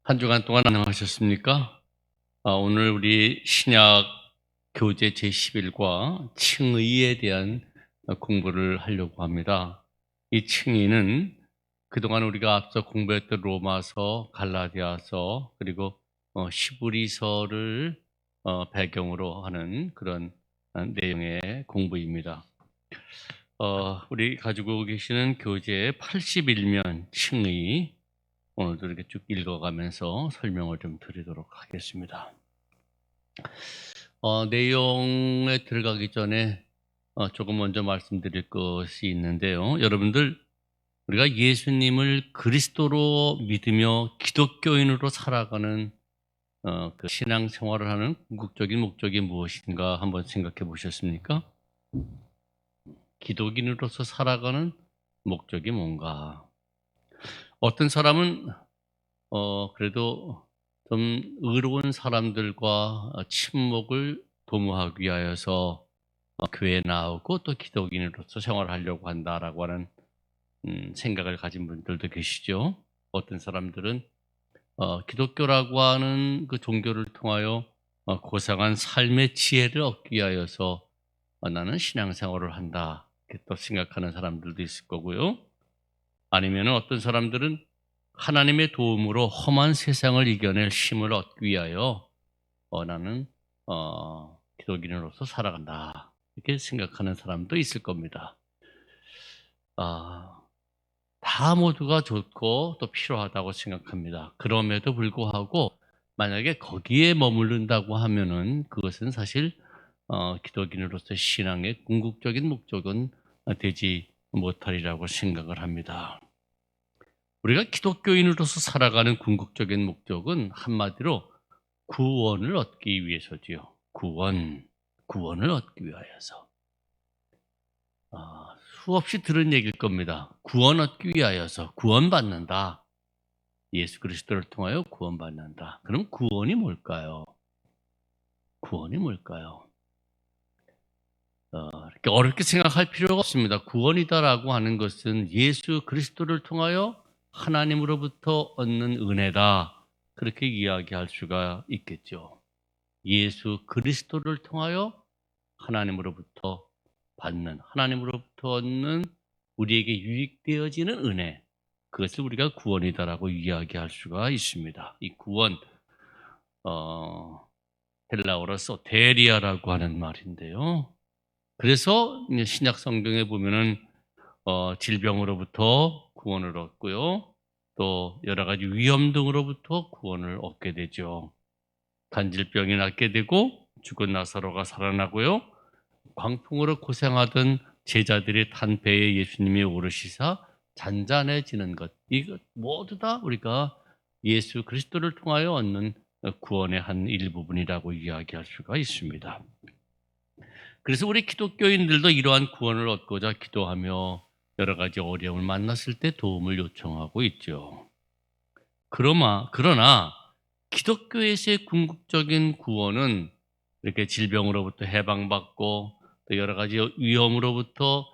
한 주간 동안 안녕하셨습니까? 오늘 우리 신약 교재 제11과 칭의에 대한 공부를 하려고 합니다. 이 칭의는 그동안 우리가 앞서 공부했던 로마서, 갈라디아서, 그리고 시브리서를 배경으로 하는 그런 내용의 공부입니다. 우리 가지고 계시는 교재 81면 칭의, 오늘도 이렇게 쭉 읽어가면서 설명을 좀 드리도록 하겠습니다. 내용에 들어가기 전에 조금 먼저 말씀드릴 것이 있는데요. 여러분들, 우리가 예수님을 그리스도로 믿으며 기독교인으로 살아가는 그 신앙생활을 하는 궁극적인 목적이 무엇인가 한번 생각해 보셨습니까? 기독인으로서 살아가는 목적이 뭔가? 어떤 사람은 그래도 좀 의로운 사람들과 친목을 도모하기 위하여서 교회에 나오고 또 기독인으로서 생활하려고 한다라고 하는 생각을 가진 분들도 계시죠. 어떤 사람들은 기독교라고 하는 그 종교를 통하여 고상한 삶의 지혜를 얻기 위하여서 나는 신앙생활을 한다 이렇게 또 생각하는 사람들도 있을 거고요. 아니면 어떤 사람들은 하나님의 도움으로 험한 세상을 이겨낼 힘을 얻기 위하여 나는 기독인으로서 살아간다 이렇게 생각하는 사람도 있을 겁니다. 다 모두가 좋고 또 필요하다고 생각합니다. 그럼에도 불구하고 만약에 거기에 머무른다고 하면은 그것은 사실 기독인으로서 신앙의 궁극적인 목적은 되지 못하리라고 생각을 합니다. 우리가 기독교인으로서 살아가는 궁극적인 목적은 한마디로 구원을 얻기 위해서지요. 구원을 얻기 위하여서. 수없이 들은 얘기일 겁니다. 구원 얻기 위하여서 구원받는다. 예수 그리스도를 통하여 구원받는다. 그럼 구원이 뭘까요? 구원이 뭘까요? 이렇게 어렵게 생각할 필요가 없습니다. 구원이다라고 하는 것은 예수 그리스도를 통하여 하나님으로부터 얻는 은혜다. 그렇게 이야기할 수가 있겠죠. 예수 그리스도를 통하여 하나님으로부터 받는, 하나님으로부터 얻는 우리에게 유익되어지는 은혜, 그것을 우리가 구원이다라고 이야기할 수가 있습니다. 이 구원, 헬라어로 소테리아라고 하는 말인데요. 그래서 신약 성경에 보면은 질병으로부터 구원을 얻고요. 또 여러 가지 위험 등으로부터 구원을 얻게 되죠. 간질병이 낫게 되고 죽은 나사로가 살아나고요. 광풍으로 고생하던 제자들이 탄 배에 예수님이 오르시사 잔잔해지는 것. 이것 모두 다 우리가 예수 그리스도를 통하여 얻는 구원의 한 일부분이라고 이야기할 수가 있습니다. 그래서 우리 기독교인들도 이러한 구원을 얻고자 기도하며 여러 가지 어려움을 만났을 때 도움을 요청하고 있죠. 그러나 기독교에서의 궁극적인 구원은 이렇게 질병으로부터 해방받고 또 여러 가지 위험으로부터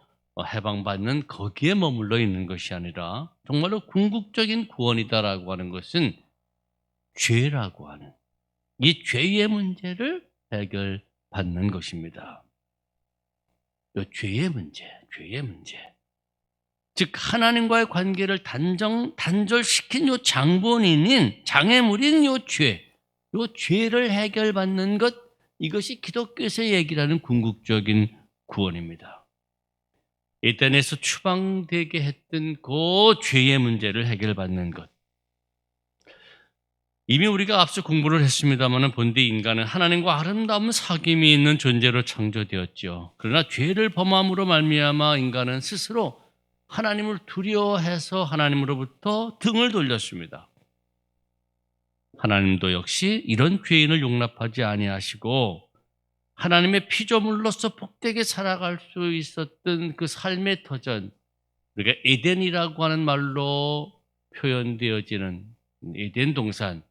해방받는 거기에 머물러 있는 것이 아니라 정말로 궁극적인 구원이다라고 하는 것은 죄라고 하는 이 죄의 문제를 해결받는 것입니다. 이 죄의 문제. 즉 하나님과의 관계를 단절시킨 요 장애물인 요 죄를 해결받는 것, 이것이 기독교에서 얘기하는 궁극적인 구원입니다. 에덴에서 추방되게 했던 그 죄의 문제를 해결받는 것. 이미 우리가 앞서 공부를 했습니다만 본디 인간은 하나님과 아름다운 사귐이 있는 존재로 창조되었죠. 그러나 죄를 범함으로 말미암아 인간은 스스로 하나님을 두려워해서 하나님으로부터 등을 돌렸습니다. 하나님도 역시 이런 죄인을 용납하지 아니하시고 하나님의 피조물로서 복되게 살아갈 수 있었던 그 삶의 터전, 우리가 에덴이라고 하는 말로 표현되어지는 에덴 동산,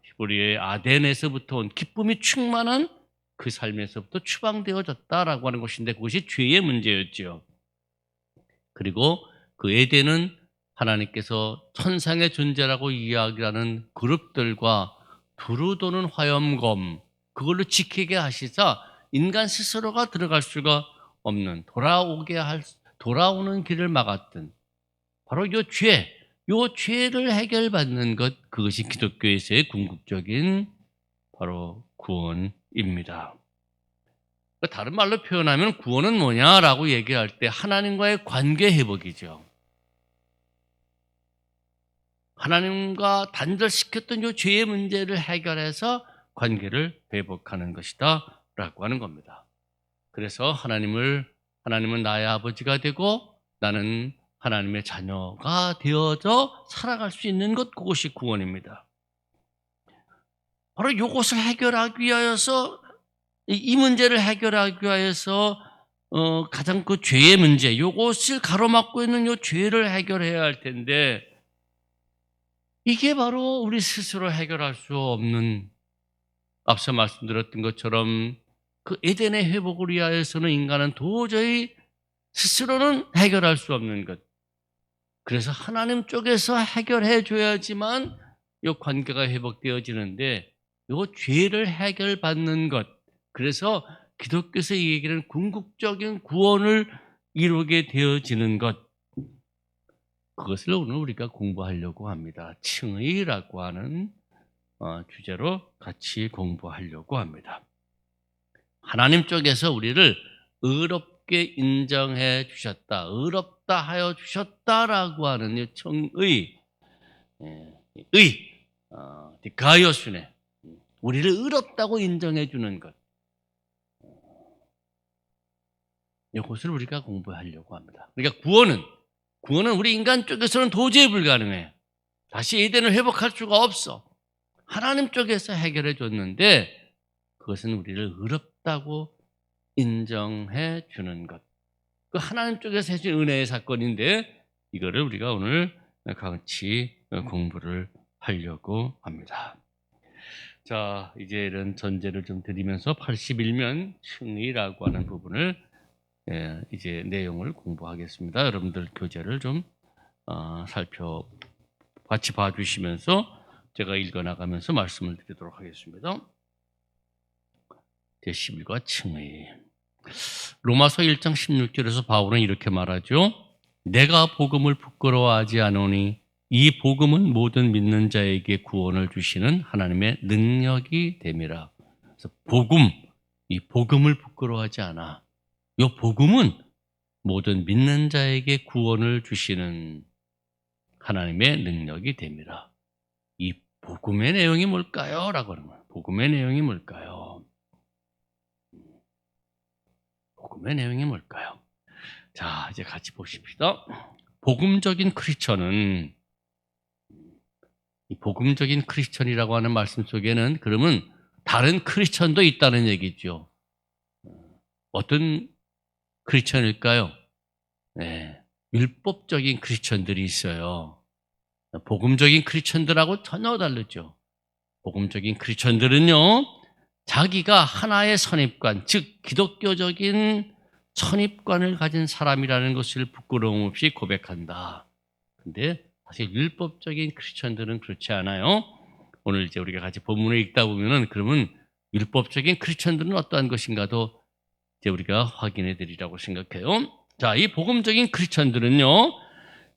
히브리어의 아덴에서부터 온 기쁨이 충만한 그 삶에서부터 추방되어졌다라고 하는 것인데 그것이 죄의 문제였죠. 그리고 그 에덴은 하나님께서 천상의 존재라고 이야기하는 그룹들과 두루 도는 화염검 그걸로 지키게 하시자 인간 스스로가 들어갈 수가 없는 돌아오는 길을 막았던 바로 요 죄를 해결받는 것 그것이 기독교에서의 궁극적인 바로 구원입니다. 다른 말로 표현하면 구원은 뭐냐라고 얘기할 때 하나님과의 관계 회복이죠. 하나님과 단절시켰던 이 죄의 문제를 해결해서 관계를 회복하는 것이다 라고 하는 겁니다. 그래서 하나님은 나의 아버지가 되고 나는 하나님의 자녀가 되어져 살아갈 수 있는 것 그것이 구원입니다. 바로 이것을 해결하기 위하여서 이 문제를 해결하기 위해서 가장 그 죄의 문제, 이것을 가로막고 있는 이 죄를 해결해야 할 텐데 이게 바로 우리 스스로 해결할 수 없는 앞서 말씀드렸던 것처럼 그 에덴의 회복을 위하여서는 인간은 도저히 스스로는 해결할 수 없는 것. 그래서 하나님 쪽에서 해결해 줘야지만 이 관계가 회복되어지는데 이 죄를 해결받는 것. 그래서 기독교에서 얘기하는 궁극적인 구원을 이루게 되어지는 것. 그것을 오늘 우리가 공부하려고 합니다. 칭의라고 하는 주제로 같이 공부하려고 합니다. 하나님 쪽에서 우리를 의롭게 인정해 주셨다. 의롭다 하여 주셨다라고 하는 이 칭의, 디카이오스네. 우리를 의롭다고 인정해 주는 것. 이것을 우리가 공부하려고 합니다. 그러니까 구원은 우리 인간 쪽에서는 도저히 불가능해요. 다시 에덴을 회복할 수가 없어. 하나님 쪽에서 해결해 줬는데 그것은 우리를 의롭다고 인정해 주는 것. 그 하나님 쪽에서 해준 은혜의 사건인데 이거를 우리가 오늘 같이 공부를 하려고 합니다. 자, 이제 이런 전제를 좀 드리면서 81면 칭의라고 하는 부분을 이제 내용을 공부하겠습니다. 여러분들 교재를 좀 같이 봐주시면서 제가 읽어나가면서 말씀을 드리도록 하겠습니다. 제11과 칭의. 로마서 1장 16절에서 바울은 이렇게 말하죠. 내가 복음을 부끄러워하지 않으니 이 복음은 모든 믿는 자에게 구원을 주시는 하나님의 능력이 됨이라. 그래서 이 복음을 부끄러워하지 않아. 이 복음은 모든 믿는 자에게 구원을 주시는 하나님의 능력이 됨이라. 이 복음의 내용이 뭘까요? 라고 하는 거예요. 복음의 내용이 뭘까요? 복음의 내용이 뭘까요? 자, 이제 같이 보십시다. 복음적인 크리스천은 이 복음적인 크리스천이라고 하는 말씀 속에는 그러면 다른 크리스천도 있다는 얘기죠. 어떤 크리스천일까요? 네, 율법적인 크리스천들이 있어요. 복음적인 크리스천들하고 전혀 다르죠. 복음적인 크리스천들은요, 자기가 하나의 선입관, 즉 기독교적인 선입관을 가진 사람이라는 것을 부끄러움 없이 고백한다. 근데 사실 율법적인 크리스천들은 그렇지 않아요. 오늘 이제 우리가 같이 본문을 읽다 보면은 그러면 율법적인 크리스천들은 어떠한 것인가도 이제 우리가 확인해 드리라고 생각해요. 자, 이 복음적인 크리스천들은요,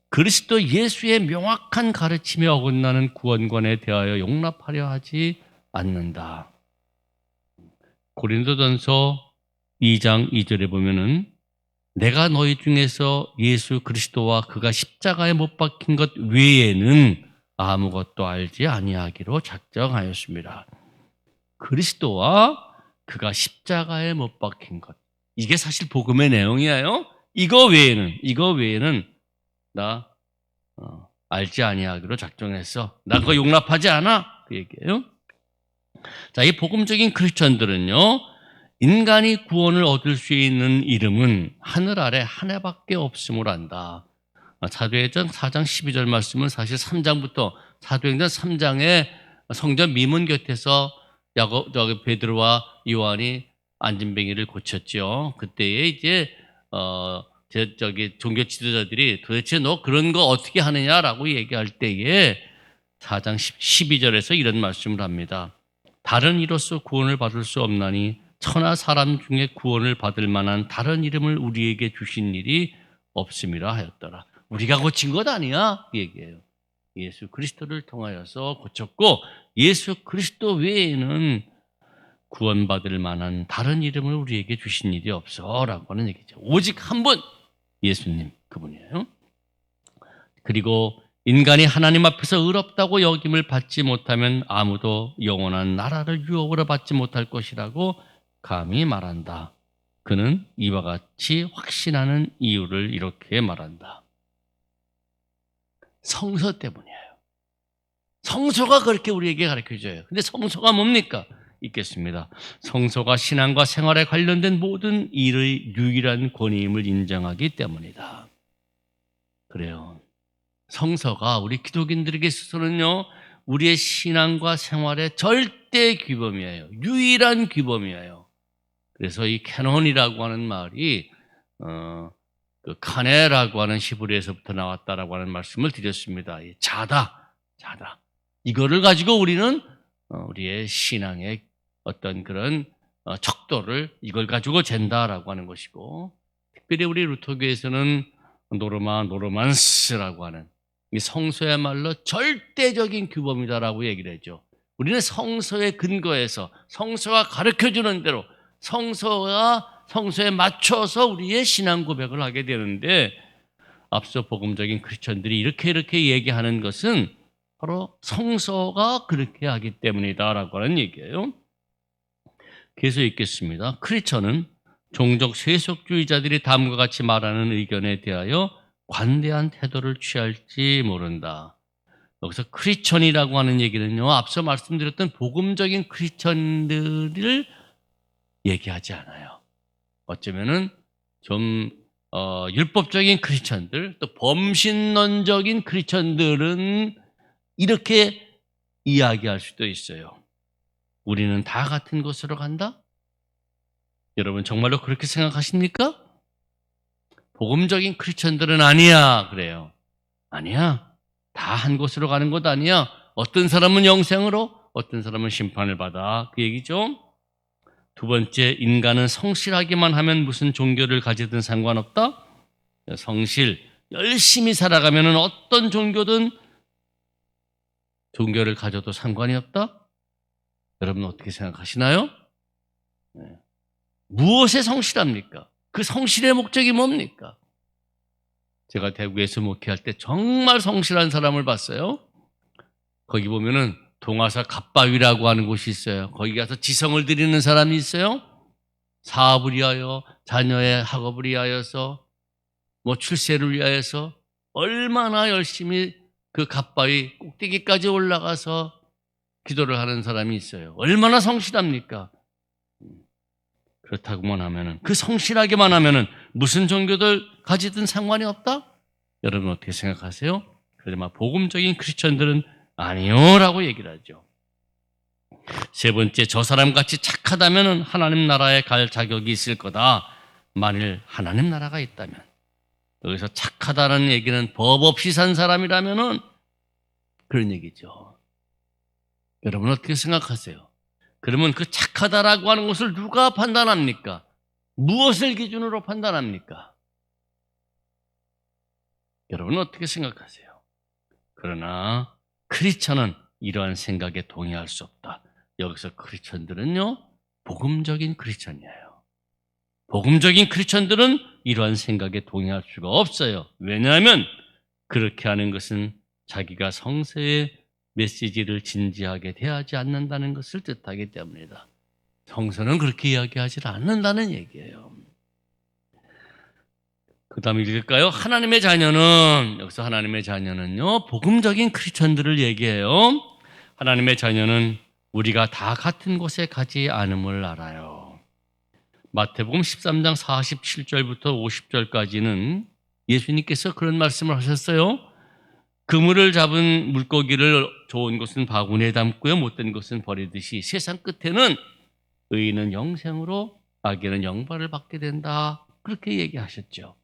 그리스도 예수의 명확한 가르침에 어긋나는 구원관에 대하여 용납하려 하지 않는다. 고린도전서 2장 2절에 보면은 내가 너희 중에서 예수 그리스도와 그가 십자가에 못 박힌 것 외에는 아무것도 알지 아니하기로 작정하였습니다. 그리스도와 그가 십자가에 못 박힌 것. 이게 사실 복음의 내용이에요. 이거 외에는 나 알지 아니하기로 작정했어. 나 그거 용납하지 않아. 그 얘기예요. 자, 이 복음적인 크리스천들은요, 인간이 구원을 얻을 수 있는 이름은 하늘 아래 한 해밖에 없음을 안다. 사도행전 4장 12절 말씀은 사실 3장부터 사도행전 3장에 성전 미문 곁에서 베드로와 요한이 안진뱅이를 고쳤죠. 그때에 이제 종교 지도자들이 도대체 너 그런 거 어떻게 하느냐라고 얘기할 때에 4장 12절에서 이런 말씀을 합니다. 다른 이로서 구원을 받을 수 없나니 천하 사람 중에 구원을 받을 만한 다른 이름을 우리에게 주신 일이 없음이라 하였더라. 우리가 고친 것 아니야 그 얘기예요. 예수 그리스도를 통하여서 고쳤고 예수 그리스도 외에는 구원받을 만한 다른 이름을 우리에게 주신 일이 없어라고 하는 얘기죠. 오직 한 분 예수님 그분이에요. 그리고 인간이 하나님 앞에서 의롭다고 여김을 받지 못하면 아무도 영원한 나라를 유업으로 받지 못할 것이라고 감히 말한다. 그는 이와 같이 확신하는 이유를 이렇게 말한다. 성서 때문이에요. 성서가 그렇게 우리에게 가르쳐줘요. 근데 성서가 뭡니까? 있겠습니다. 성서가 신앙과 생활에 관련된 모든 일의 유일한 권위임을 인정하기 때문이다. 그래요. 성서가 우리 기독인들에게 있어서는요, 우리의 신앙과 생활의 절대 규범이에요. 유일한 규범이에요. 그래서 이 캐논이라고 하는 말이 그 카네라고 하는 히브리에서부터 나왔다라고 하는 말씀을 드렸습니다. 자다. 이거를 가지고 우리는 우리의 신앙의 어떤 그런 척도를 이걸 가지고 잰다라고 하는 것이고, 특별히 우리 루터교에서는 노르만스라고 하는 이 성서야말로 절대적인 규범이다라고 얘기를 하죠. 우리는 성서에 근거해서 성서가 가르쳐주는 대로 성서에 맞춰서 우리의 신앙 고백을 하게 되는데, 앞서 복음적인 크리스천들이 이렇게 얘기하는 것은 바로 성서가 그렇게 하기 때문이다라고 하는 얘기예요. 계속 읽겠습니다. 크리스천은 종족 세속주의자들이 다음과 같이 말하는 의견에 대하여 관대한 태도를 취할지 모른다. 여기서 크리스천이라고 하는 얘기는요, 앞서 말씀드렸던 복음적인 크리스천들을 얘기하지 않아요. 어쩌면은 좀 율법적인 크리스천들, 또 범신론적인 크리스천들은 이렇게 이야기할 수도 있어요. 우리는 다 같은 곳으로 간다? 여러분 정말로 그렇게 생각하십니까? 복음적인 크리스천들은 아니야 그래요. 아니야. 다 한 곳으로 가는 것 아니야. 어떤 사람은 영생으로, 어떤 사람은 심판을 받아. 그 얘기죠. 두 번째, 인간은 성실하기만 하면 무슨 종교를 가지든 상관없다. 성실, 열심히 살아가면 어떤 종교를 가져도 상관이 없다. 여러분 어떻게 생각하시나요? 무엇에 성실합니까? 그 성실의 목적이 뭡니까? 제가 대구에서 목회할 때 정말 성실한 사람을 봤어요. 거기 보면은 동화사 갓바위라고 하는 곳이 있어요. 거기 가서 지성을 드리는 사람이 있어요. 사업을 위하여, 자녀의 학업을 위하여서, 출세를 위하여서 얼마나 열심히 그 갓바위 꼭대기까지 올라가서 기도를 하는 사람이 있어요. 얼마나 성실합니까? 그렇다고만 하면은, 그 성실하게만 하면은 무슨 종교들 가지든 상관이 없다? 여러분 어떻게 생각하세요? 그러지만 복음적인 크리스천들은 아니요라고 얘기를 하죠. 세 번째, 저 사람같이 착하다면은 하나님 나라에 갈 자격이 있을 거다. 만일 하나님 나라가 있다면. 여기서 착하다는 얘기는 법 없이 산 사람이라면은 그런 얘기죠. 여러분 어떻게 생각하세요? 그러면 그 착하다라고 하는 것을 누가 판단합니까? 무엇을 기준으로 판단합니까? 여러분은 어떻게 생각하세요? 그러나 크리스천은 이러한 생각에 동의할 수 없다. 여기서 크리스천들은요, 복음적인 크리스천이에요. 복음적인 크리스천들은 이러한 생각에 동의할 수가 없어요. 왜냐하면 그렇게 하는 것은 자기가 성서의 메시지를 진지하게 대하지 않는다는 것을 뜻하기 때문이다. 성서는 그렇게 이야기하지 않는다는 얘기예요. 그 다음에 읽을까요? 하나님의 자녀는, 여기서 하나님의 자녀는요, 복음적인 크리스천들을 얘기해요. 하나님의 자녀는 우리가 다 같은 곳에 가지 않음을 알아요. 마태복음 13장 47절부터 50절까지는 예수님께서 그런 말씀을 하셨어요. 그물을 잡은 물고기를 좋은 것은 바구니에 담고요, 못된 것은 버리듯이 세상 끝에는 의인은 영생으로, 악인은 영벌을 받게 된다. 그렇게 얘기하셨죠.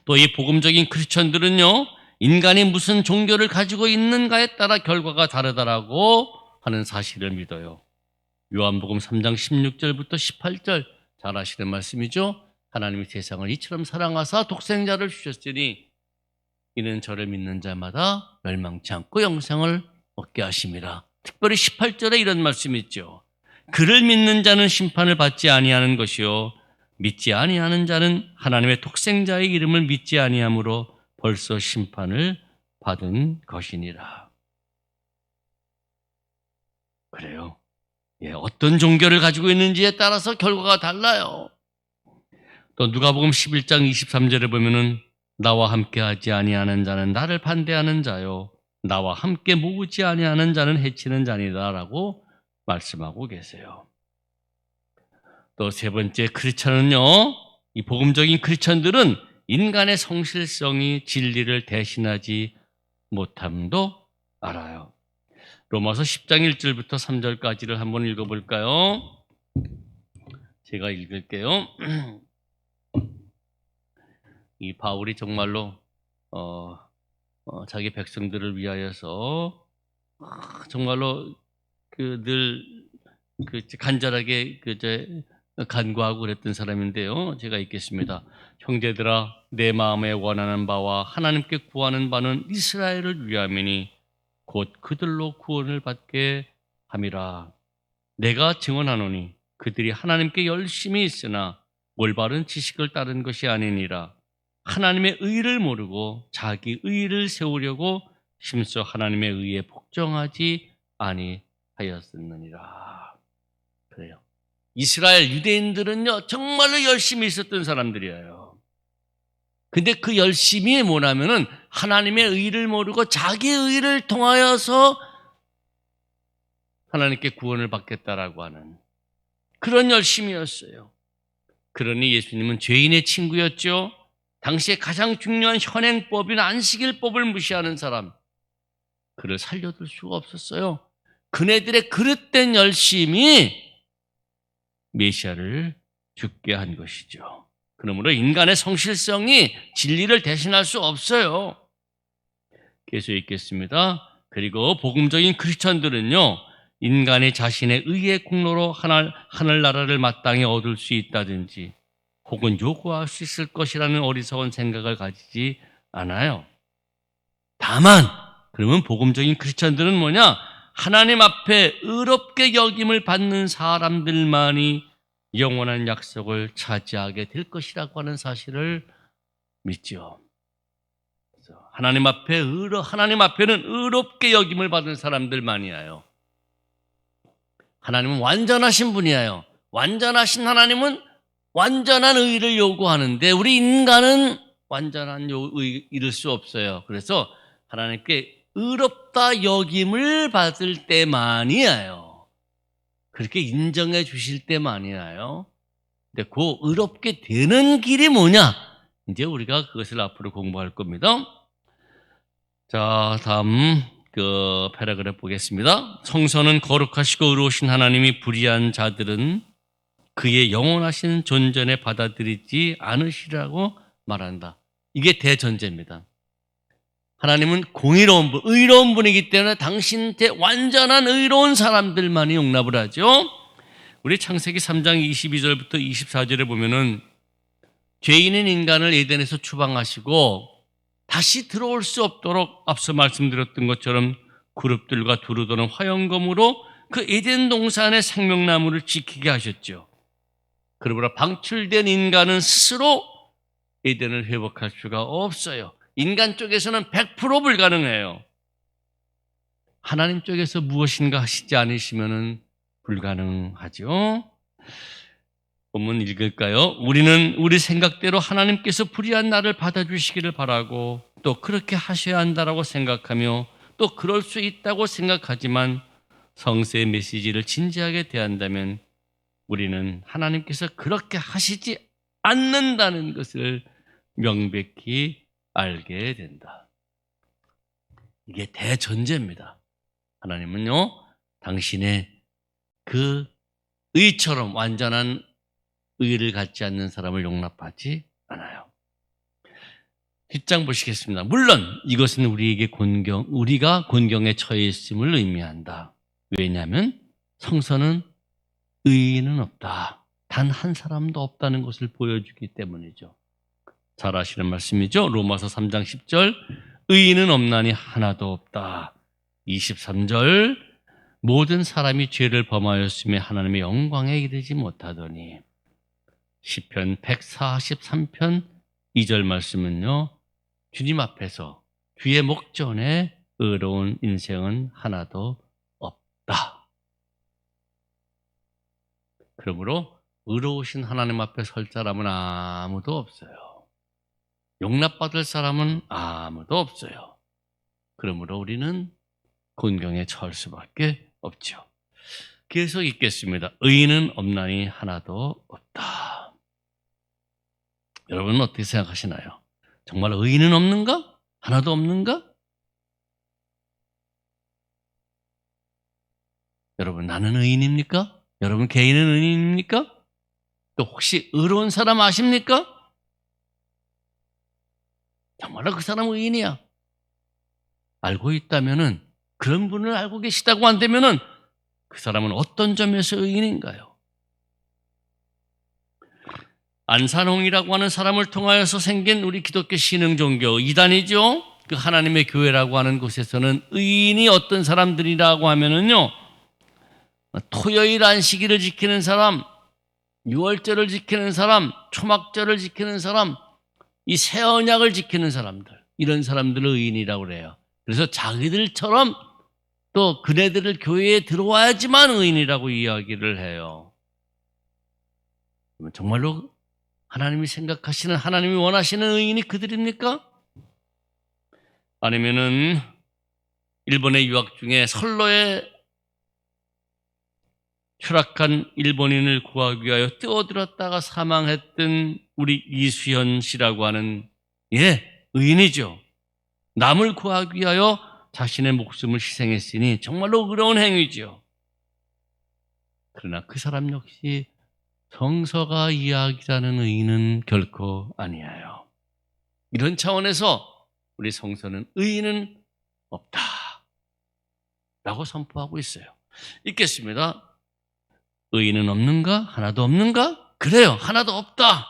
또 이 복음적인 크리스천들은요, 인간이 무슨 종교를 가지고 있는가에 따라 결과가 다르다라고 하는 사실을 믿어요. 요한복음 3장 16절부터 18절 잘 아시는 말씀이죠. 하나님이 세상을 이처럼 사랑하사 독생자를 주셨으니 이는 저를 믿는 자마다 멸망치 않고 영생을 얻게 하심이라. 특별히 18절에 이런 말씀이 있죠. 그를 믿는 자는 심판을 받지 아니하는 것이요 믿지 아니하는 자는 하나님의 독생자의 이름을 믿지 아니함으로 벌써 심판을 받은 것이니라. 그래요. 어떤 종교를 가지고 있는지에 따라서 결과가 달라요. 또 누가복음 11장 23절에 보면은 나와 함께 하지 아니하는 자는 나를 반대하는 자요 나와 함께 모으지 아니하는 자는 해치는 자니다라고 말씀하고 계세요. 또 세 번째 크리스천은요, 이 복음적인 크리스천들은 인간의 성실성이 진리를 대신하지 못함도 알아요. 로마서 10장 1절부터 3절까지를 한번 읽어볼까요? 제가 읽을게요. 이 바울이 정말로 자기 백성들을 위하여서 정말로 늘 간절하게 간구하고 그랬던 사람인데요. 제가 읽겠습니다. 형제들아, 내 마음에 원하는 바와 하나님께 구하는 바는 이스라엘을 위함이니 곧 그들로 구원을 받게 함이라. 내가 증언하노니 그들이 하나님께 열심히 있으나 올바른 지식을 따른 것이 아니니라. 하나님의 의를 모르고 자기 의를 세우려고 심써 하나님의 의에 복종하지 아니하였느니라. 그래요. 이스라엘 유대인들은요, 정말로 열심히 있었던 사람들이에요. 근데 그 열심이 뭐냐면은 하나님의 의를 모르고 자기 의를 통하여서 하나님께 구원을 받겠다라고 하는 그런 열심이었어요. 그러니 예수님은 죄인의 친구였죠. 당시에 가장 중요한 현행법인 안식일법을 무시하는 사람, 그를 살려둘 수가 없었어요. 그네들의 그릇된 열심이 메시아를 죽게 한 것이죠. 그러므로 인간의 성실성이 진리를 대신할 수 없어요. 계속 읽겠습니다. 그리고 복음적인 크리스천들은요, 인간이 자신의 의의 공로로 하늘나라를 마땅히 얻을 수 있다든지 혹은 요구할 수 있을 것이라는 어리석은 생각을 가지지 않아요. 다만 그러면 복음적인 크리스천들은 뭐냐? 하나님 앞에 의롭게 여김을 받는 사람들만이 영원한 약속을 차지하게 될 것이라고 하는 사실을 믿죠. 하나님 앞에는 의롭게 여김을 받은 사람들만이에요. 하나님은 완전하신 분이에요. 완전하신 하나님은 완전한 의를 요구하는데 우리 인간은 완전한 의를 이룰 수 없어요. 그래서 하나님께 의롭다 여김을 받을 때만이에요. 그렇게 인정해 주실 때만이에요. 근데 그 의롭게 되는 길이 뭐냐? 이제 우리가 그것을 앞으로 공부할 겁니다. 자, 다음 패러그래프 보겠습니다. 성서는 거룩하시고 의로우신 하나님이 불의한 자들은 그의 영원하신 존전에 받아들이지 않으시라고 말한다. 이게 대전제입니다. 하나님은 공의로운 분, 의로운 분이기 때문에 당신한테 완전한 의로운 사람들만이 용납을 하죠. 우리 창세기 3장 22절부터 24절에 보면은 죄인인 인간을 에덴에서 추방하시고 다시 들어올 수 없도록 앞서 말씀드렸던 것처럼 그룹들과 두루 도는 화영검으로 그 에덴 동산의 생명나무를 지키게 하셨죠. 그러므로 방출된 인간은 스스로 에덴을 회복할 수가 없어요. 인간 쪽에서는 100% 불가능해요. 하나님 쪽에서 무엇인가 하시지 않으시면 불가능하죠. 본문 읽을까요? 우리는 우리 생각대로 하나님께서 불의한 나를 받아주시기를 바라고 또 그렇게 하셔야 한다라고 생각하며 또 그럴 수 있다고 생각하지만 성서의 메시지를 진지하게 대한다면 우리는 하나님께서 그렇게 하시지 않는다는 것을 명백히 알게 된다. 이게 대전제입니다. 하나님은요, 당신의 그 의처럼 완전한 의를 갖지 않는 사람을 용납하지 않아요. 뒷장 보시겠습니다. 물론 이것은 우리가 곤경에 처해 있음을 의미한다. 왜냐하면 성서는 의인은 없다. 단 한 사람도 없다는 것을 보여주기 때문이죠. 잘 아시는 말씀이죠. 로마서 3장 10절 의인은 없나니 하나도 없다. 23절 모든 사람이 죄를 범하였으며 하나님의 영광에 이르지 못하더니. 시편 143편 2절 말씀은요. 주님 앞에서 주의 목전에 의로운 인생은 하나도 없다. 그러므로 의로우신 하나님 앞에 설 사람은 아무도 없어요. 용납받을 사람은 아무도 없어요. 그러므로 우리는 곤경에 처할 수밖에 없죠. 계속 읽겠습니다. 의인은 없나니 하나도 없다. 여러분은 어떻게 생각하시나요? 정말 의인은 없는가? 하나도 없는가? 여러분, 나는 의인입니까? 여러분 개인은 의인입니까? 또 혹시 의로운 사람 아십니까? 정말로 그 사람은 의인이야. 알고 있다면은, 그런 분을 알고 계시다고 한다면은 그 사람은 어떤 점에서 의인인가요? 안산홍이라고 하는 사람을 통하여서 생긴 우리 기독교 신흥 종교 이단이죠. 그 하나님의 교회라고 하는 곳에서는 의인이 어떤 사람들이라고 하면은요, 토요일 안식일을 지키는 사람, 유월절을 지키는 사람, 초막절을 지키는 사람, 이 새 언약을 지키는 사람들, 이런 사람들을 의인이라고 그래요. 그래서 자기들처럼 또 그네들을 교회에 들어와야지만 의인이라고 이야기를 해요. 정말로 하나님이 생각하시는, 하나님이 원하시는 의인이 그들입니까? 아니면은 일본의 유학 중에 선로에 추락한 일본인을 구하기 위하여 뛰어들었다가 사망했던 우리 이수연 씨라고 하는 의인이죠. 남을 구하기 위하여 자신의 목숨을 희생했으니 정말로 의로운 행위죠. 그러나 그 사람 역시 성서가 이야기하는 의인은 결코 아니에요. 이런 차원에서 우리 성서는 의인은 없다 라고 선포하고 있어요. 읽겠습니다. 의인은 없는가? 하나도 없는가? 그래요. 하나도 없다.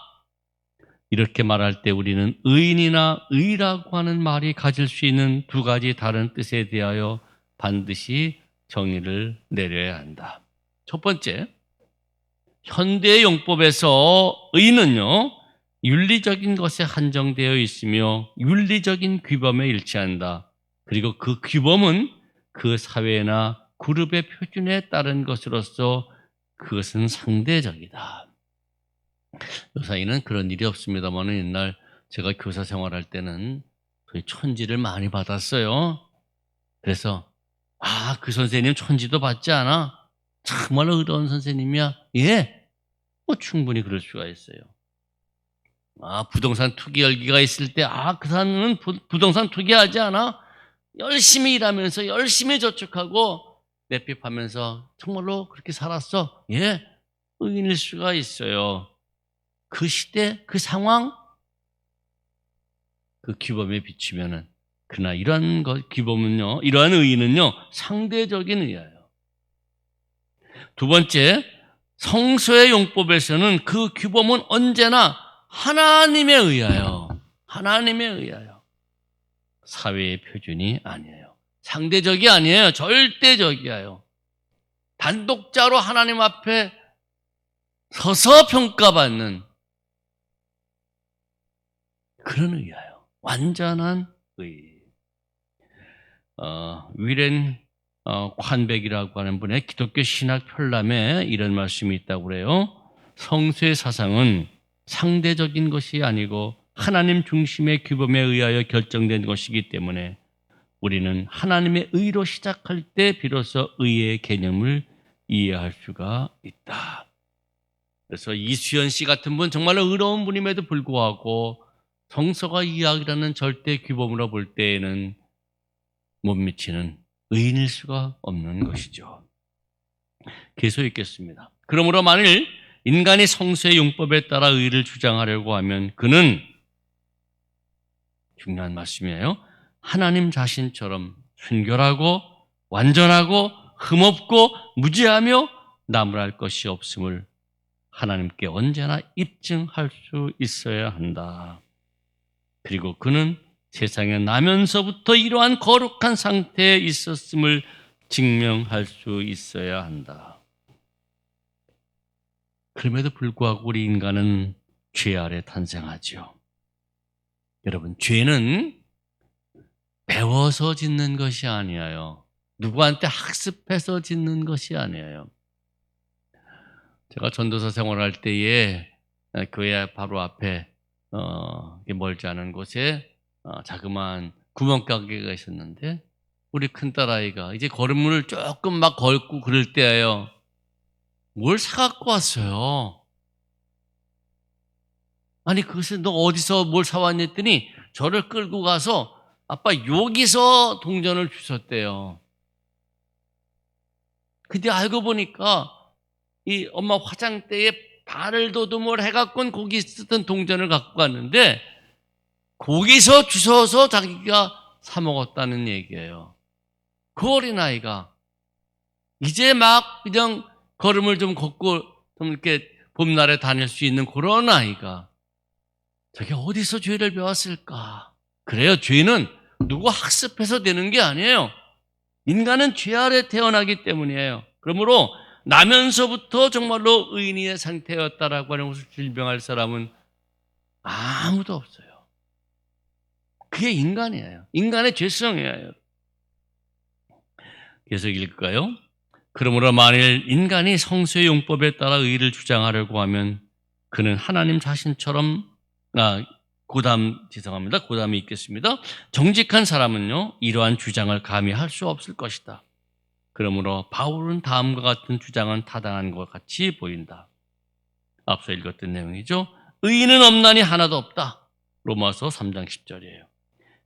이렇게 말할 때 우리는 의인이나 의라고 하는 말이 가질 수 있는 두 가지 다른 뜻에 대하여 반드시 정의를 내려야 한다. 첫 번째, 현대 용법에서 의는요, 윤리적인 것에 한정되어 있으며 윤리적인 규범에 일치한다. 그리고 그 규범은 그 사회나 그룹의 표준에 따른 것으로서 그것은 상대적이다. 요사이는 그런 일이 없습니다만 옛날 제가 교사 생활할 때는 천지를 많이 받았어요. 그래서 그 선생님 천지도 받지 않아? 정말로 의로운 선생님이야? 충분히 그럴 수가 있어요. 부동산 투기 열기가 있을 때 그 사람은 부동산 투기하지 않아? 열심히 일하면서 열심히 저축하고 내핍하면서 정말로 그렇게 살았어? 의인일 수가 있어요. 그 시대, 그 상황, 그 규범에 비추면은. 그러나 이러한 규범은요, 이러한 의인은요, 상대적인 의예요. 두 번째, 성서의 용법에서는 그 규범은 언제나 하나님에 의하여, 하나님에 의하여. 사회의 표준이 아니에요. 상대적이 아니에요. 절대적이에요. 단독자로 하나님 앞에 서서 평가받는 그런 의예요. 완전한 의. 위렌 콴백이라고 하는 분의 기독교 신학 편람에 이런 말씀이 있다고 그래요. 성서의 사상은 상대적인 것이 아니고 하나님 중심의 규범에 의하여 결정된 것이기 때문에 우리는 하나님의 의로 시작할 때 비로소 의의 개념을 이해할 수가 있다. 그래서 이수연 씨 같은 분 정말로 의로운 분임에도 불구하고 성서가 이야기하는 절대 규범으로 볼 때에는 못 미치는 의인일 수가 없는 것이죠. 계속 읽겠습니다. 그러므로 만일 인간이 성서의 용법에 따라 의를 주장하려고 하면 그는 중요한 말씀이에요. 하나님 자신처럼 순결하고 완전하고 흠없고 무죄하며 나무랄 것이 없음을 하나님께 언제나 입증할 수 있어야 한다. 그리고 그는 세상에 나면서부터 이러한 거룩한 상태에 있었음을 증명할 수 있어야 한다. 그럼에도 불구하고 우리 인간은 죄 아래 탄생하죠. 여러분, 죄는 배워서 짓는 것이 아니에요. 누구한테 학습해서 짓는 것이 아니에요. 제가 전도사 생활할 때에 교회 바로 앞에 멀지 않은 곳에 자그마한 구멍가게가 있었는데 우리 큰딸아이가 이제 걸음을 조금 막 걷고 그럴 때예요. 뭘 사갖고 왔어요. 아니 그것을 너 어디서 뭘 사왔니 했더니 저를 끌고 가서 아빠 여기서 동전을 주셨대요. 근데 알고 보니까 이 엄마 화장대에 발을 도둠을 해갖고 거기 있었던 동전을 갖고 갔는데 거기서 주워서 자기가 사 먹었다는 얘기예요. 그 어린아이가 이제 막 그냥 걸음을 좀 걷고 좀 이렇게 봄날에 다닐 수 있는 그런 아이가 저게 어디서 죄를 배웠을까? 그래요. 죄는 누구 학습해서 되는 게 아니에요. 인간은 죄 아래 태어나기 때문이에요. 그러므로 나면서부터 정말로 의인의 상태였다라고 하는 것을 증명할 사람은 아무도 없어요. 그게 인간이에요. 인간의 죄성이에요. 계속 읽을까요? 그러므로 만일 인간이 성서의 용법에 따라 의를 주장하려고 하면 그는 하나님 자신처럼 고담이 있겠습니다. 정직한 사람은요 이러한 주장을 감히 할 수 없을 것이다. 그러므로 바울은 다음과 같은 주장은 타당한 것 같이 보인다. 앞서 읽었던 내용이죠. 의인은 없나니 하나도 없다. 로마서 3장 10절이에요.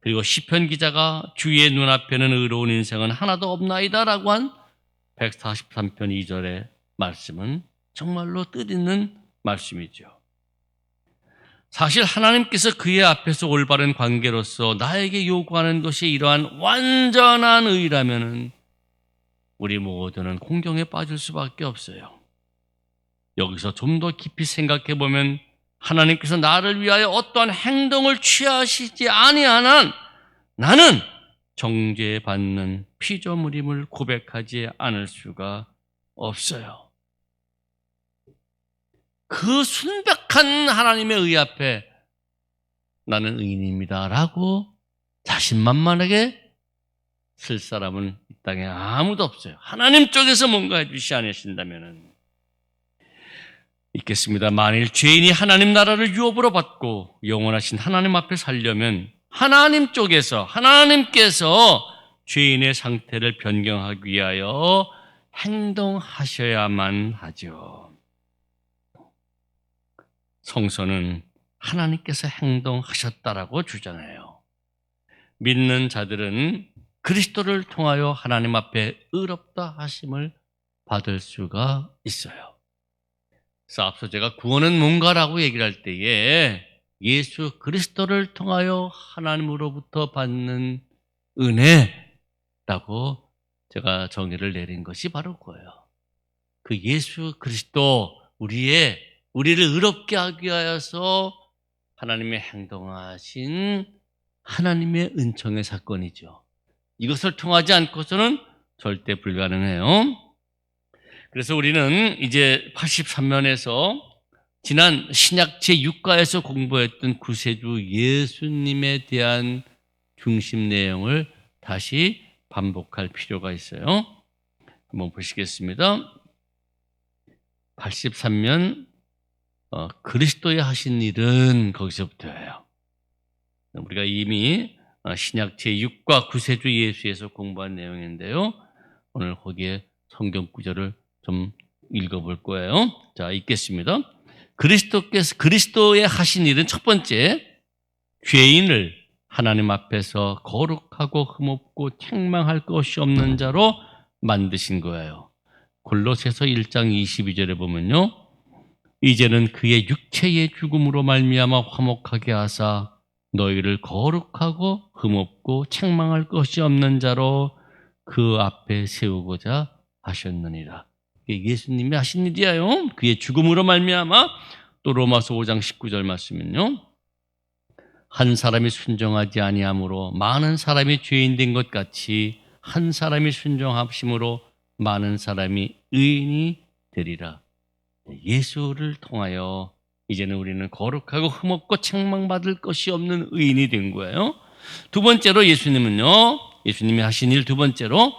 그리고 시편 기자가 주의 눈앞에는 의로운 인생은 하나도 없나이다 라고 한 143편 2절의 말씀은 정말로 뜻있는 말씀이죠. 사실 하나님께서 그의 앞에서 올바른 관계로서 나에게 요구하는 것이 이러한 완전한 의라면은 우리 모두는 공경에 빠질 수밖에 없어요. 여기서 좀 더 깊이 생각해 보면 하나님께서 나를 위하여 어떠한 행동을 취하시지 아니하는 나는 정죄받는 피조물임을 고백하지 않을 수가 없어요. 그 순백한 하나님의 의 앞에 나는 의인입니다 라고 자신만만하게 쓸 사람은 이 땅에 아무도 없어요. 하나님 쪽에서 뭔가 해주시 않으신다면 있겠습니다. 만일 죄인이 하나님 나라를 유업으로 받고 영원하신 하나님 앞에 살려면 하나님 쪽에서 하나님께서 죄인의 상태를 변경하기 위하여 행동하셔야만 하죠. 성서는 하나님께서 행동하셨다라고 주장해요. 믿는 자들은 그리스도를 통하여 하나님 앞에 의롭다 하심을 받을 수가 있어요. 그래서 앞서 제가 구원은 뭔가라고 얘기를 할 때에 예수 그리스도를 통하여 하나님으로부터 받는 은혜라고 제가 정의를 내린 것이 바로 그거예요. 그 예수 그리스도 우리를 의롭게 하기 위하여서 하나님의 행동하신 하나님의 은총의 사건이죠. 이것을 통하지 않고서는 절대 불가능해요. 그래서 우리는 이제 83면에서 지난 신약 제6과에서 공부했던 구세주 예수님에 대한 중심 내용을 다시 반복할 필요가 있어요. 한번 보시겠습니다. 83면 그리스도의 하신 일은 거기서부터예요. 우리가 이미 신약 제6과 구세주 예수에서 공부한 내용인데요. 오늘 거기에 성경 구절을 좀 읽어볼 거예요. 자, 읽겠습니다. 그리스도의 하신 일은 첫 번째, 죄인을 하나님 앞에서 거룩하고 흠없고 책망할 것이 없는 자로 만드신 거예요. 골로새서 1장 22절에 보면요. 이제는 그의 육체의 죽음으로 말미암아 화목하게 하사 너희를 거룩하고 흠없고 책망할 것이 없는 자로 그 앞에 세우고자 하셨느니라. 이게 예수님이 하신 일이에요. 그의 죽음으로 말미암아. 또 로마서 5장 19절 말씀은요, 한 사람이 순종하지 아니함으로 많은 사람이 죄인 된 것 같이 한 사람이 순종하심으로 많은 사람이 의인이 되리라. 예수를 통하여 이제는 우리는 거룩하고 흠없고 책망받을 것이 없는 의인이 된 거예요. 두 번째로 예수님이 하신 일 두 번째로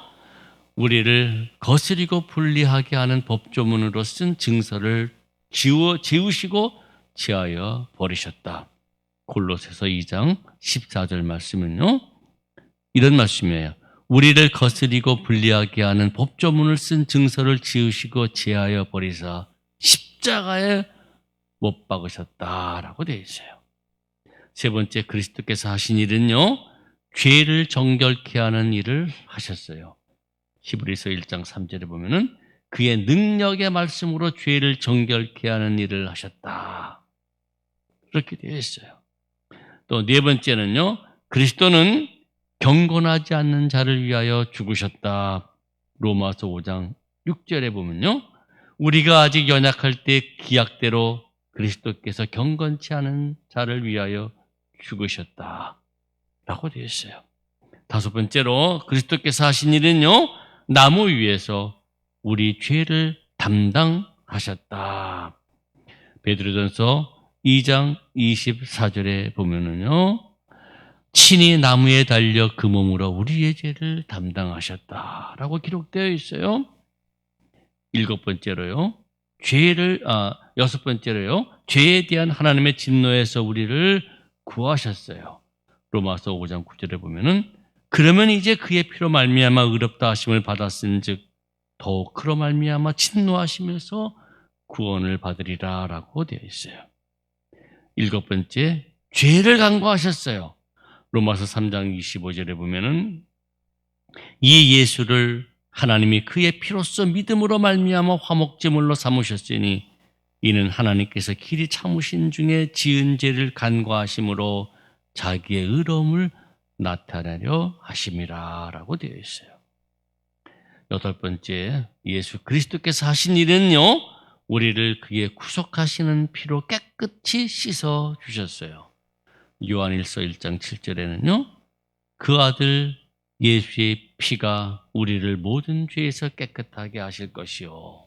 우리를 거스리고 불리하게 하는 법조문으로 쓴 증서를 지우시고 제하여 버리셨다. 골로새서 2장 14절 말씀은요, 이런 말씀이에요. 우리를 거스리고 불리하게 하는 법조문을 쓴 증서를 지우시고 제하여 버리사 십자가에 못 박으셨다라고 되어 있어요. 세 번째, 그리스도께서 하신 일은요, 죄를 정결케 하는 일을 하셨어요. 히브리서 1장 3절에 보면은 그의 능력의 말씀으로 죄를 정결케 하는 일을 하셨다. 그렇게 되어 있어요. 또 네 번째는요, 그리스도는 경건하지 않는 자를 위하여 죽으셨다. 로마서 5장 6절에 보면요, 우리가 아직 연약할 때 기약대로 그리스도께서 경건치 않은 자를 위하여 죽으셨다 라고 되어 있어요. 다섯 번째로 그리스도께서 하신 일은요, 나무 위에서 우리 죄를 담당하셨다. 베드로전서 2장 24절에 보면은요, 친히 나무에 달려 그 몸으로 우리의 죄를 담당하셨다라고 기록되어 있어요. 여섯 번째로요, 죄에 대한 하나님의 진노에서 우리를 구하셨어요. 로마서 5장 9절에 보면은 그러면 이제 그의 피로 말미암아 의롭다 하심을 받았은즉 더욱 그로 말미암아 진노하심에서 구원을 받으리라라고 되어 있어요. 일곱 번째, 죄를 간구하셨어요. 로마서 3장 25절에 보면은 이 예수를 하나님이 그의 피로써 믿음으로 말미암아 화목제물로 삼으셨으니 이는 하나님께서 길이 참으신 중에 지은 죄를 간구하심으로 자기의 의로움을 나타내려 하심이라 라고 되어 있어요. 여덟 번째, 예수 그리스도께서 하신 일은요, 우리를 그의 구속하시는 피로 깨끗이 씻어 주셨어요. 요한일서 1장 7절에는요, 그 아들 예수의 피가 우리를 모든 죄에서 깨끗하게 하실 것이요.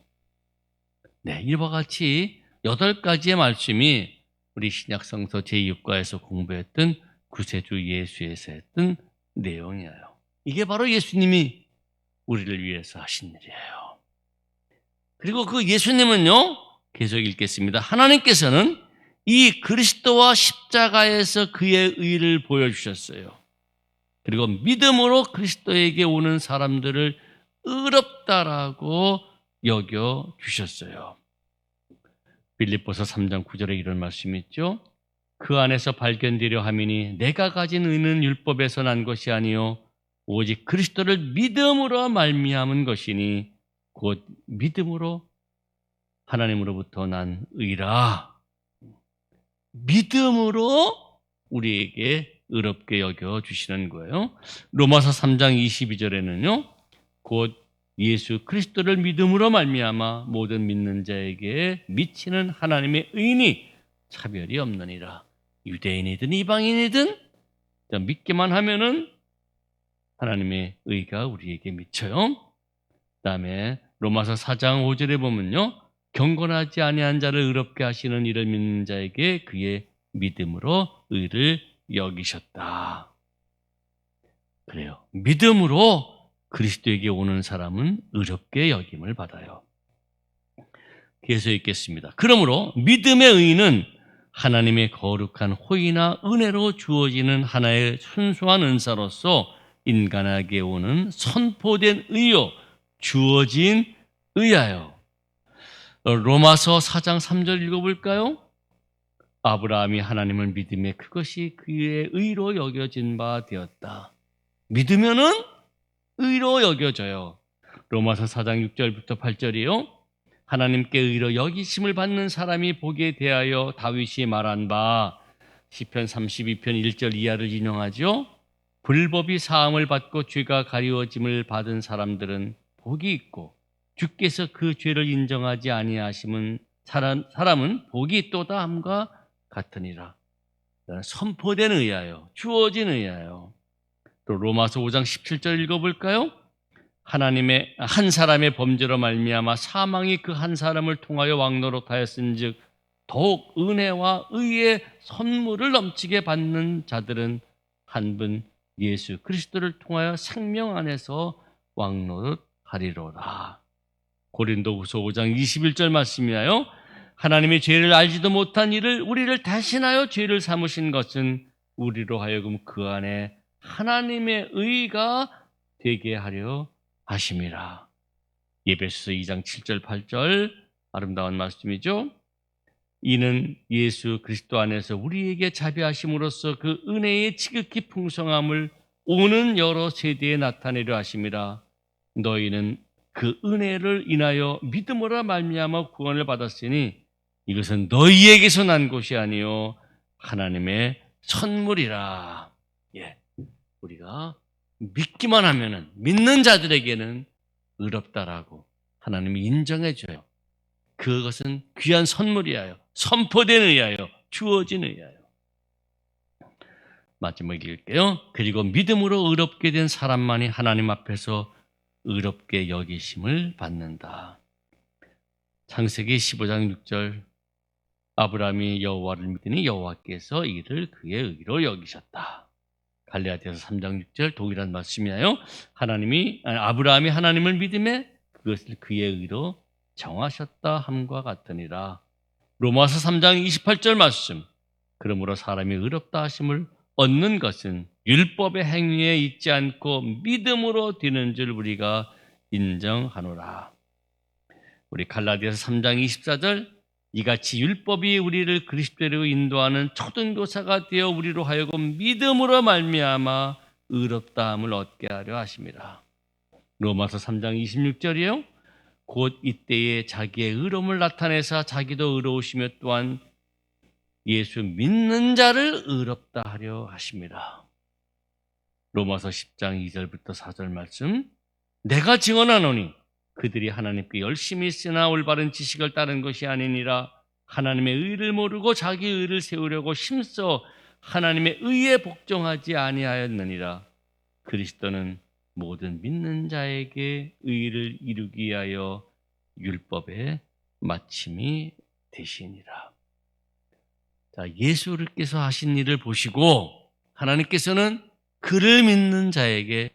네, 이와 같이 8가지의 말씀이 우리 신약성서 제6과에서 공부했던 구세주 예수에서 했던 내용이에요. 이게 바로 예수님이 우리를 위해서 하신 일이에요. 그리고 그 예수님은요, 계속 읽겠습니다. 하나님께서는 이 그리스도와 십자가에서 그의 의를 보여주셨어요. 그리고 믿음으로 그리스도에게 오는 사람들을 의롭다라고 여겨주셨어요. 빌립보서 3장 9절에 이런 말씀이 있죠. 그 안에서 발견되려 함이니 내가 가진 의는 율법에서 난 것이 아니요 오직 그리스도를 믿음으로 말미암은 것이니 곧 믿음으로 하나님으로부터 난 의라. 믿음으로 우리에게 의롭게 여겨주시는 거예요. 로마서 3장 22절에는요. 곧 예수 그리스도를 믿음으로 말미암아 모든 믿는 자에게 미치는 하나님의 의인이 차별이 없느니라. 유대인이든 이방인이든 믿기만 하면은 하나님의 의가 우리에게 미쳐요. 그다음에 로마서 4장 5절에 보면요. 경건하지 아니한 자를 의롭게 하시는 이를 믿는 자에게 그의 믿음으로 의를 여기셨다. 그래요. 믿음으로 그리스도에게 오는 사람은 의롭게 여김을 받아요. 계속 읽겠습니다. 그러므로 믿음의 의는 하나님의 거룩한 호의나 은혜로 주어지는 하나의 순수한 은사로서 인간에게 오는 선포된 의요 주어진 의하여. 로마서 4장 3절 읽어볼까요? 아브라함이 하나님을 믿음에 그것이 그의 의로 여겨진 바 되었다. 믿으면은 의로 여겨져요. 로마서 4장 6절부터 8절이요. 하나님께 의로 여기심을 받는 사람이 복에 대하여 다윗이 말한 바 시편 32편 1절 이하를 인용하죠. 불법이 사함을 받고 죄가 가리워짐을 받은 사람들은 복이 있고 주께서 그 죄를 인정하지 아니하심은 사람은 복이 있도다 함과 같으니라. 선포된 의하여, 주어진 의하여. 또 로마서 5장 17절 읽어볼까요? 하나님의 한 사람의 범죄로 말미암아 사망이 그 한 사람을 통하여 왕노릇하였은즉 더욱 은혜와 의의 선물을 넘치게 받는 자들은 한 분 예수 그리스도를 통하여 생명 안에서 왕노릇하리로다. 고린도후서 5장 21절 말씀이하여 하나님의 죄를 알지도 못한 이를 우리를 대신하여 죄를 삼으신 것은 우리로 하여금 그 안에 하나님의 의가 되게 하려 하심이라. 에베소서 2장 7절 8절 아름다운 말씀이죠. 이는 예수 그리스도 안에서 우리에게 자비하심으로써 그 은혜의 지극히 풍성함을 오는 여러 세대에 나타내려 하심이라. 너희는 그 은혜를 인하여 믿음으로 말미암아 구원을 받았으니 이것은 너희에게서 난 것이 아니요 하나님의 선물이라. 예, 우리가 믿기만 하면은 믿는 자들에게는 의롭다라고 하나님이 인정해 줘요. 그것은 귀한 선물이하여 선포된 의하여 주어진 의하여. 마지막에 읽을게요. 그리고 믿음으로 의롭게 된 사람만이 하나님 앞에서 의롭게 여기심을 받는다. 창세기 15장 6절 아브라함이 여호와를 믿으니 여호와께서 이를 그의 의로 여기셨다. 갈라디아서 3장 6절 동일한 말씀이에요. 아브라함이 하나님을 믿음에 그것을 그의 의로 정하셨다 함과 같으니라. 로마서 3장 28절 말씀. 그러므로 사람이 의롭다 하심을 얻는 것은 율법의 행위에 있지 않고 믿음으로 되는 줄 우리가 인정하노라. 우리 갈라디아서 3장 24절 이같이 율법이 우리를 그리스도로 인도하는 초등교사가 되어 우리로 하여금 믿음으로 말미암아 의롭다함을 얻게 하려 하심이라. 로마서 3장 26절이요. 곧 이때에 자기의 의로움을 나타내사 자기도 의로우시며 또한 예수 믿는 자를 의롭다 하려 하심이라. 로마서 10장 2절부터 4절 말씀. 내가 증언하노니 그들이 하나님께 열심히 쓰나 올바른 지식을 따른 것이 아니니라. 하나님의 의를 모르고 자기 의를 세우려고 힘써 하나님의 의에 복종하지 아니하였느니라. 그리스도는 모든 믿는 자에게 의를 이루기 위하여 율법의 마침이 되시니라. 자, 예수께서 하신 일을 보시고 하나님께서는 그를 믿는 자에게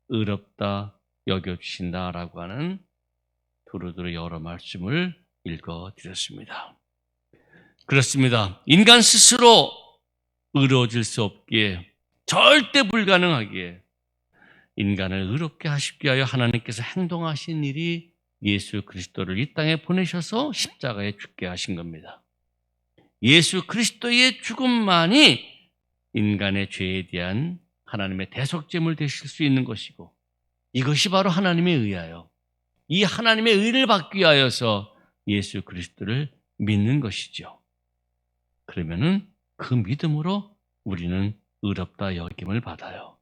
의롭다 여겨주신다라고 하는 두루두루 여러 말씀을 읽어드렸습니다. 그렇습니다. 인간 스스로 의로워질 수 없기에 절대 불가능하기에 인간을 의롭게 하시기 위하여 하나님께서 행동하신 일이 예수 그리스도를 이 땅에 보내셔서 십자가에 죽게 하신 겁니다. 예수 그리스도의 죽음만이 인간의 죄에 대한 하나님의 대속제물 되실 수 있는 것이고 이것이 바로 하나님에 의하여 이 하나님의 의를 받기 위하여서 예수 그리스도를 믿는 것이죠. 그러면은 그 믿음으로 우리는 의롭다 여김을 받아요.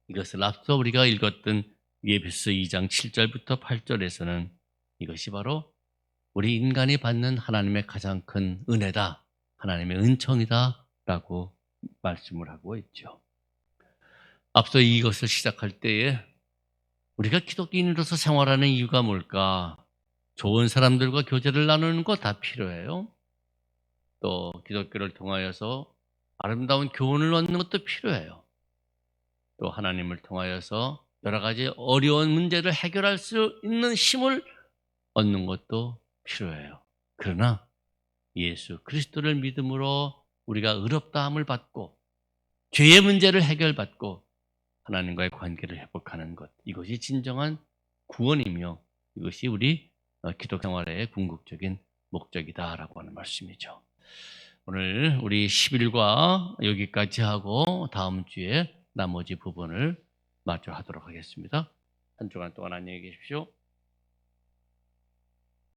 이것을 앞서 우리가 읽었던 에베소 2장 7절부터 8절에서는 이것이 바로 우리 인간이 받는 하나님의 가장 큰 은혜다, 하나님의 은총이다 라고 말씀을 하고 있죠. 앞서 이것을 시작할 때에 우리가 기독교인으로서 생활하는 이유가 뭘까? 좋은 사람들과 교제를 나누는 거 다 필요해요. 또 기독교를 통하여서 아름다운 교훈을 얻는 것도 필요해요. 또 하나님을 통하여서 여러 가지 어려운 문제를 해결할 수 있는 힘을 얻는 것도 필요해요. 그러나 예수 그리스도를 믿음으로 우리가 의롭다함을 받고 죄의 문제를 해결받고 하나님과의 관계를 회복하는 것, 이것이 진정한 구원이며 이것이 우리 기독 생활의 궁극적인 목적이다라고 하는 말씀이죠. 오늘 우리 10일과 여기까지 하고 다음 주에 나머지 부분을 마저 하도록 하겠습니다. 한 주간 동안 안녕히 계십시오.